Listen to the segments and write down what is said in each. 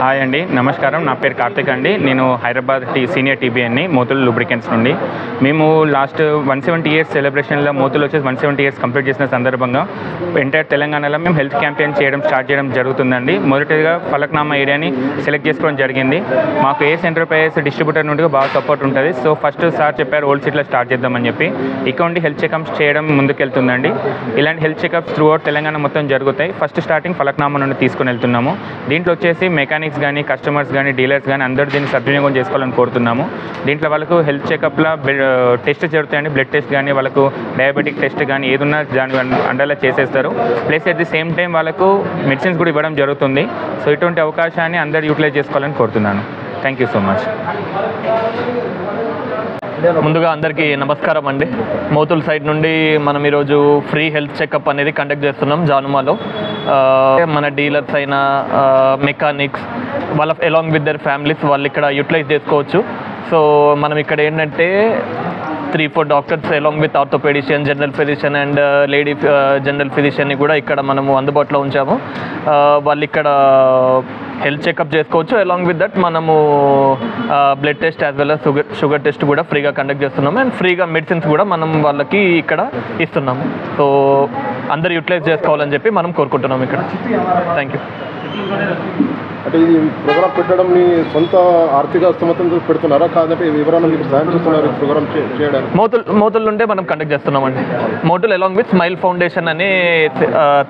Hi అండి, నమస్కారం. నా పేరు కార్తిక్ అండి. నేను హైదరాబాద్ సీనియర్ టీబీఎన్ని మోతుల్ లూబ్రికెంట్స్ నుండి. మేము లాస్ట్ 170 ఇయర్స్ సెలబ్రేషన్లో మోతుల్ వచ్చేసి 170 ఇయర్స్ కంప్లీట్ చేసిన సందర్భంగా ఎంటైర్ తెలంగాణలో మేము హెల్త్ క్యాంపెయిన్ స్టార్ట్ చేయడం జరుగుతుందండి. మొదటిగా ఫలక్నామా ఏరియాని సెలెక్ట్ చేసుకోవడం జరిగింది. మాకు ఏఎస్ ఎంటర్ప్రైజెస్ డిస్ట్రిబ్యూటర్ నుండి బాగా సపోర్ట్ ఉంటుంది. సో ఫస్ట్ సార్ చెప్పారు ఓల్డ్ సిటీలో స్టార్ట్ చేద్దామని చెప్పి. ఇక్కడ నుండి హెల్త్ చెకప్స్ చేయడం ముందుకెళ్తుందండి. ఇలాంటి health checkups through out Telangana మొత్తం జరుగుతాయి. ఫస్ట్ స్టార్టింగ్ ఫలక్నామా నుండి తీసుకుని వెళ్తున్నాము. దీంట్లో వచ్చేసి మెకానిక్స్ కానీ, కస్టమర్స్ కానీ, డీలర్స్ కానీ అందరూ దీన్ని సద్వినియోగం చేసుకోవాలని కోరుతున్నాము. దీంట్లో వాళ్ళకు హెల్త్ చెకప్లో టెస్ట్ జరుగుతాయండి. బ్లడ్ టెస్ట్ కానీ, వాళ్ళకు డయాబెటిక్ టెస్ట్ కానీ ఏదున్నా దాని అండర్లో చేసేస్తారు. Plus at the same time వాళ్ళకు మెడిసిన్స్ కూడా ఇవ్వడం జరుగుతుంది. సో ఇటువంటి అవకాశాన్ని అందరూ యూటిలైజ్ చేసుకోవాలని కోరుతున్నాను. Thank you so much. ముందుగా అందరికీ నమస్కారం అండి. మోతుల్ సైడ్ నుండి మనం ఈరోజు ఫ్రీ హెల్త్ చెకప్ అనేది కండక్ట్ చేస్తున్నాం జానుమాలో. మన డీలర్స్ అయిన మెకానిక్స్ వాళ్ళ అలాంగ్ విత్ దర్ ఫ్యామిలీస్ వాళ్ళు ఇక్కడ యూటిలైజ్ చేసుకోవచ్చు. సో మనం ఇక్కడ ఏంటంటే 3-4 doctors along with orthopedician, general physician and lady general ఫిజిషియన్ని కూడా ఇక్కడ మనము అందుబాటులో ఉంచాము. వాళ్ళు ఇక్కడ హెల్త్ చెకప్ చేసుకోవచ్చు. అలాంగ్ విత్ దట్ మనము blood test as well as sugar test కూడా ఫ్రీగా కండక్ట్ చేస్తున్నాము. అండ్ ఫ్రీగా మెడిసిన్స్ కూడా మనం వాళ్ళకి ఇక్కడ ఇస్తున్నాము. సో అందరు యూటిలైజ్ చేసుకోవాలని చెప్పి మనం కోరుకుంటున్నాం ఇక్కడ. Thank you. అంటే ఈ ప్రోగ్రామ్ పెట్టడం మీ సొంత ఆర్థిక స్తోమతతో పెడుతున్నారా, కాదంటే ఎవరైనా మీకు సాయం చేస్తున్నారు ఈ ప్రోగ్రామ్ చేయడానికి? మోతుల్ నుండే మనం కండక్ట్ చేస్తున్నామండి. మోతుల్ అలాంగ్ విత్ స్మైల్ ఫౌండేషన్ అనే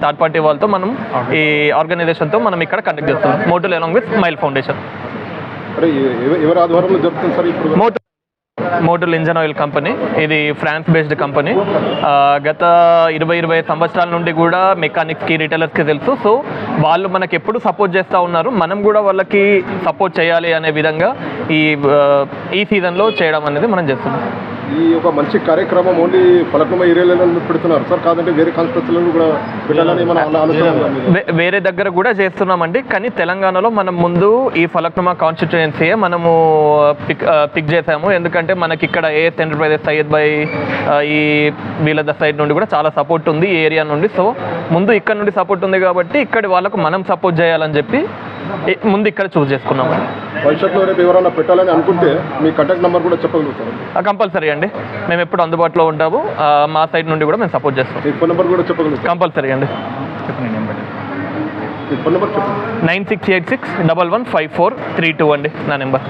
థర్డ్ పార్టీ వాళ్ళతో మనం ఈ ఆర్గనైజేషన్తో మనం ఇక్కడ కండక్ట్ చేస్తున్నాం. మోతుల్ అలాంగ్ విత్ స్మైల్ ఫౌండేషన్. అంటే ఎవరి ఆధ్వర్యంలో జరుగుతుంది సార్ ఈ ప్రోగ్రామ్? మోతుల్ ఇంజన్ ఆయిల్ కంపెనీ, ఇది ఫ్రాన్స్ బేస్డ్ కంపెనీ. గత 20-25 సంవత్సరాల నుండి కూడా మెకానిక్స్కి, రిటైలర్స్కి తెలుసు. సో వాళ్ళు మనకి ఎప్పుడు సపోర్ట్ చేస్తూ ఉన్నారు. మనం కూడా వాళ్ళకి సపోర్ట్ చేయాలి అనే విధంగా ఈ సీజన్లో చేయడం అనేది మనం చేస్తున్నాం. ఈ ఒక మంచి కార్యక్రమం ఓన్లీ ఫలక్నామా ఏరియాలో పెడుతున్నారు సార్, కాదంటే వేరే కాన్స్టిట్యూన్సీలో కూడా పెట్టాలని మన ఆలోచన? వేరే దగ్గర కూడా చేస్తున్నామండి. కానీ తెలంగాణలో మనం ముందు ఈ ఫలక్నామా కాన్స్టిట్యుయెన్సీయే మనము పిక్ చేసాము. ఎందుకంటే మనకి ఇక్కడ ఏఎస్ ఎంటర్ప్రైజెస్ సయ్యద్ భాయ్ ఈ వీళ్ళ సైడ్ నుండి కూడా చాలా సపోర్ట్ ఉంది ఈ ఏరియా నుండి. సో ముందు ఇక్కడ నుండి సపోర్ట్ ఉంది కాబట్టి ఇక్కడ వాళ్ళకు మనం సపోర్ట్ చేయాలని చెప్పి ముందు ఇక్కడ చూస్ చేసుకున్నాము. భవిష్యత్తులో రేపు ఎవరైనా పెట్టాలని అనుకుంటే మీ కాంటాక్ట్ నెంబర్ కూడా చెప్పగలుగుతారు? కంపల్సరీ అండి, మేము ఎప్పుడు అందుబాటులో ఉంటాము. మా సైడ్ నుండి కూడా మేము సపోర్ట్ చేస్తాం. మీ ఫోన్ నెంబర్ కూడా చెప్పగలుగుతారు? కంపల్సరీ అండి. చెప్పండి నెంబర్. మీ ఫోన్ నెంబర్ చెప్పండి. 9686 115432 అండి నా నెంబర్.